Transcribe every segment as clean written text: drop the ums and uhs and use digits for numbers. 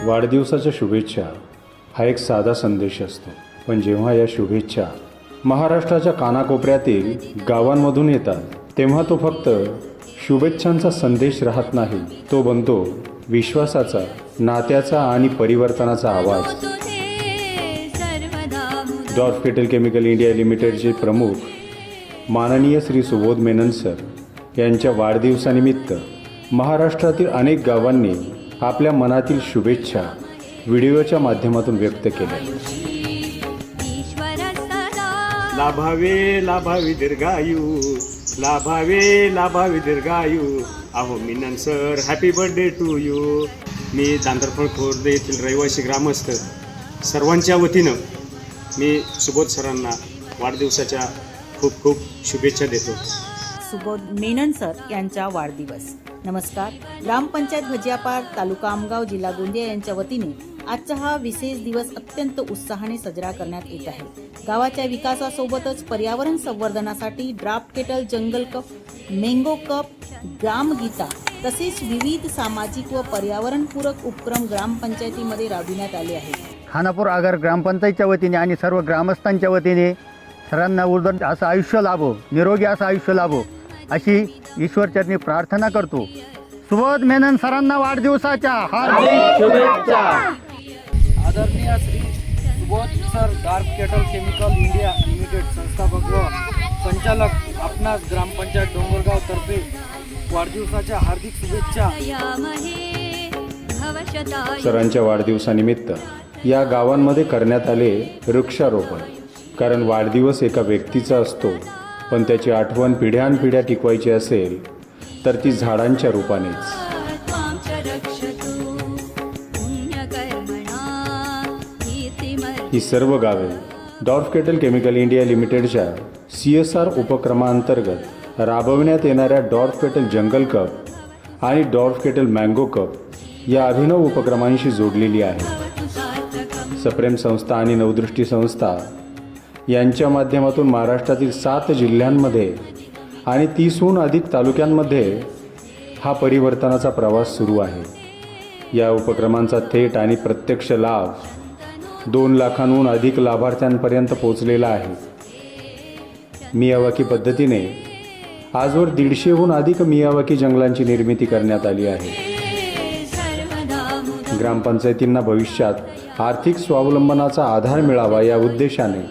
वाढदिवसाच्या शुभेच्छा हा एक साधा संदेश असतो, पण जेव्हा या शुभेच्छा महाराष्ट्राच्या कानाकोपऱ्यातील गावांमधून येतात तेव्हा तो फक्त शुभेच्छांचा संदेश राहत नाही, तो बनतो विश्वासाचा, नात्याचा आणि परिवर्तनाचा आवाज. डॉर्फ केटल केमिकल इंडिया लिमिटेडचे प्रमुख माननीय श्री सुबोध मेनन सर यांच्या वाढदिवसानिमित्त महाराष्ट्रातील अनेक गावांनी आपल्या मनातील शुभेच्छा व्हिडिओच्या माध्यमातून व्यक्त केल्या. लाभावे लाभावी दीर्घायू, लाभावे लाभावी दीर्घायू. अहो Menon sir, happy birthday to you. मी दांडरफळ खुर्द येथील रहिवासी ग्रामस्थ सर्वांच्या वतीनं मी सुबोध सरांना वाढदिवसाच्या खूप खूप शुभेच्छा देतो. सुबोध मेनन सर यांचा वाढदिवस. नमस्कार. ग्रामपंचायत भजियापार, तालुका आमगाव, जिल्हा गोंदिया यांच्या वतीने आजचा हा विशेष दिवस अत्यंत उत्साहाने साजरा करण्यात येत आहे. गावाच्या विकासासोबतच पर्यावरण संवर्धनासाठी ड्राफ्ट केटल जंगल कप, मँगो कप, ग्रामगीता तसेच विविध सामाजिक व पर्यावरणपूरक उपक्रम ग्रामपंचायतीमध्ये राबविण्यात आले आहेत. खानापूर आगार ग्रामपंचायतच्या वतीने आणि सर्व ग्रामस्थांच्या वतीने सरांना उर्दन असं आयुष्य लाभो, निरोगी असं आयुष्य लाभो अशी ईश्वरचरणी प्रार्थना करतो. सुबोध मेनन सरांना वाढदिवसाच्या हार्दिक शुभेच्छा. आदरणीय Shri Subodh sir, dark kettle chemical India limited संस्थापक व संचालक आपणास ग्रामपंचायत डोंगरगाव तर्फे वाढदिवसाच्या हार्दिक शुभेच्छा. सरांच्या वाढदिवसानिमित्त या गावांमध्ये करण्यात आले वृक्षारोपण. कारण वाढदिवस एका व्यक्तीचा असतो, पण त्याची आठवण पिढ्यानपिढ्या टिकवायची असेल तर ती झाडांच्या रूपानेच. ही सर्व गावे डॉर्फ केटल केमिकल इंडिया लिमिटेडच्या CSR उपक्रमांतर्गत राबविण्यात येणाऱ्या डॉर्फ केटल जंगल कप आणि डॉर्फ केटल मँगो कप या अभिनव उपक्रमांशी जोडलेली आहे. सप्रेम संस्था आणि नवदृष्टी संस्था यांच्या माध्यमातून महाराष्ट्रातील 7 जिल्ह्यांमध्ये आणि 30हून अधिक तालुक्यांमध्ये हा परिवर्तनाचा प्रवास सुरू आहे. या उपक्रमांचा थेट आणि प्रत्यक्ष लाभ 2 लाखांहून अधिक लाभार्थ्यांपर्यंत पोहोचलेला आहे. मियावाकी पद्धतीने आजवर 150हून अधिक मियावाकी जंगलांची निर्मिती करण्यात आली आहे. ग्रामपंचायतींना भविष्यात आर्थिक स्वावलंबनाचा आधार मिळावा या उद्देशाने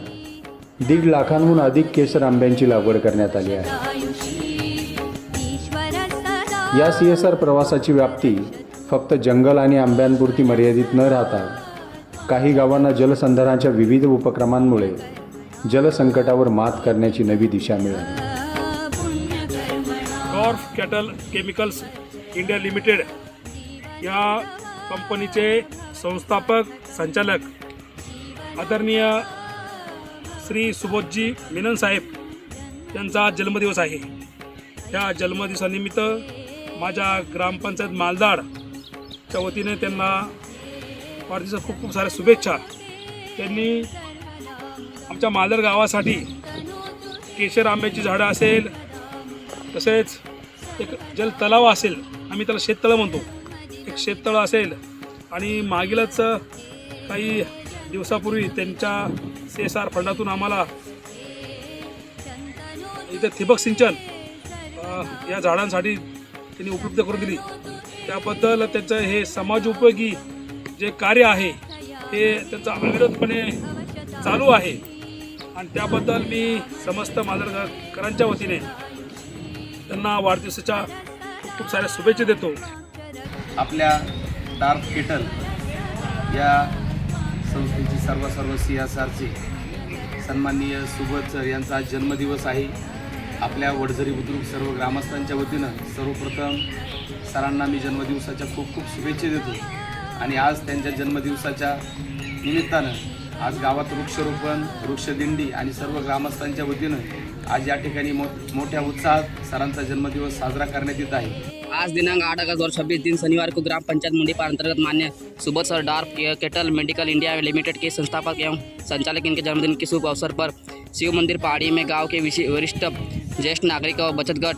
1.5 लाखांहून अधिक केसर आंब्यांची लागवड करण्यात आली आहे. या CSR प्रवासाची व्याप्ती फक्त जंगल आणि आंब्यांपुरती मर्यादित न राहता काही गावांना जलसंधारणाच्या विविध उपक्रमांमुळे जलसंकटावर मात करण्याची नवी दिशा मिळाली. Dwarf kettle chemicals India limited या कंपनीचे संस्थापक संचालक आदरणीय श्री सुबोधजी मेनन साहेब यांचा जन्मदिवस आहे. या जन्मदिवसानिमित्त माझ्या ग्रामपंचायत मालदाडच्या वतीने त्यांना वाढदिवसाच्या खूप खूप साऱ्या शुभेच्छा. त्यांनी आमच्या मालदाड गावासाठी केशर आंब्याची झाडं असेल, तसेच एक जलतलाव असेल, आम्ही त्याला शेततळं म्हणतो, एक शेततळं असेल, आणि मागीलच काही दिवसापूर्वी त्यांच्या CSR फंडातून आम्हाला इथे ठिबक सिंचन या झाडांसाठी त्यांनी उपलब्ध करून दिली. त्याबद्दल त्यांचं हे समाजोपयोगी जे कार्य आहे हे त्यांचं अविरतपणे चालू आहे, आणि त्याबद्दल मी समस्त मालदाडकरांच्या वतीने त्यांना वाढदिवसाच्या खूप खूप साऱ्या शुभेच्छा देतो. आपल्या डार्क केटल या संस्थेची सर्व CSRचे सन्माननीय सुबोध सर यांचा आज जन्मदिवस आहे. आपल्या वडझरी बुद्रुक सर्व ग्रामस्थांच्या वतीनं सर्वप्रथम सरांना मी जन्मदिवसाच्या खूप खूप शुभेच्छा देतो. आणि आज त्यांच्या जन्मदिवसाच्या निमित्तानं आज गावात वृक्षारोपण, वृक्षदिंडी आणि सर्व ग्रामस्थांच्या वतीनं आज या ठिकाणी मोठ्या उत्साहात सरांचा जन्मदिवस साजरा करण्यात येत आहे. आज दिनांक 8 अगस्त 2026 दिन शनिवार को ग्राम पंचायत मुंडीपार अंतर्गत मान्य Subodh sir Dorf Ketal medical India limited के संस्थापक एवं संचालक इनके जन्मदिन के शुभ अवसर पर शिव मंदिर पहाड़ी में गांव के वरिष्ठ ज्येष्ठ नागरिक और बचत गट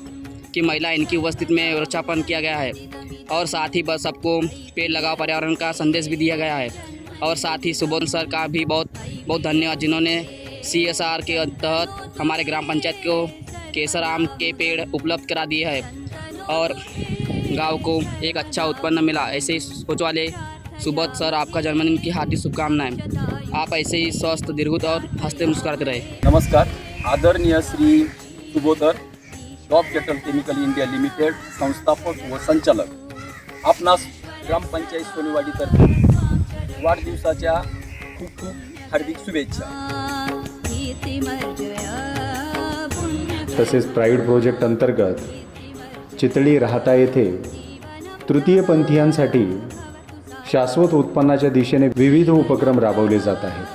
की महिला इनकी उपस्थिति में वृक्षारोपण किया गया है और साथ ही बस सबको पेड़ लगाओ पर्यावरण का संदेश भी दिया गया है। और साथ ही सुबोध सर का भी बहुत बहुत धन्यवाद, जिन्होंने CSR के तहत हमारे ग्राम पंचायत को केसर आम के पेड़ उपलब्ध करा दिए हैं और गांव को एक अच्छा उत्पन्न मिला। ऐसे ही सोच वाले सुबोध सर, आपका जन्मदिन की हार्दिक शुभकामनाएं। आप ऐसे ही स्वस्थ, दीर्घ और हंसते मुस्कुराते रहे। नमस्कार. आदरणीय श्री सुबोधर, Dorf Ketal chemical India limited संस्थापक व संचालक, आपणास ग्रामपंचायत सोनेवाडीतर्फे वाढदिवसाच्या खूप खूप हार्दिक शुभेच्छा. तसेच प्राईड प्रोजेक्ट अंतर्गत चितळी राहता येथे तृतीयपंथीयांसाठी शाश्वत उत्पन्नाच्या दिशेने विविध उपक्रम राबवले जात आहेत.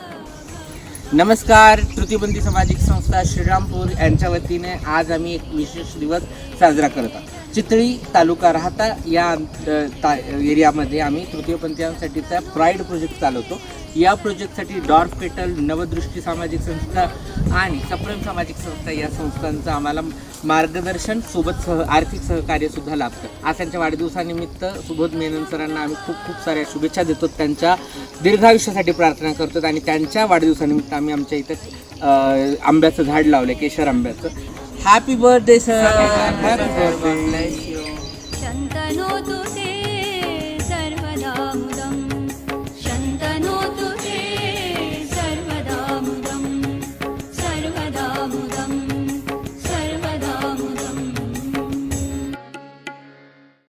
नमस्कार. तृतीयपंथी सामाजिक संस्था श्रीरामपूर यांच्या वतीने आज आम्ही एक विशेष दिवस साजरा करत आहोत. चितळी तालुका राहता या एरियामध्ये आम्ही तृतीयपंथीयांसाठीचा प्राईड प्रोजेक्ट चालवतो. या प्रोजेक्टसाठी डॉर्फ केटल, नवदृष्टी सामाजिक संस्था आणि सप्रेम सामाजिक संस्था या संस्थांचं आम्हाला मार्गदर्शन सोबत आर्थिक सहकार्यसुद्धा लाभतं. आज त्यांच्या वाढदिवसानिमित्त सुबोध मेनन सरांना आम्ही खूप खूप साऱ्या शुभेच्छा देतो, त्यांच्या दीर्घायुष्यासाठी प्रार्थना करतो आणि त्यांच्या वाढदिवसानिमित्त आम्ही आमच्या इथं आंब्याचं झाड लावलं, केशर आंब्याचं. Happy birthday sir. Happy birthday.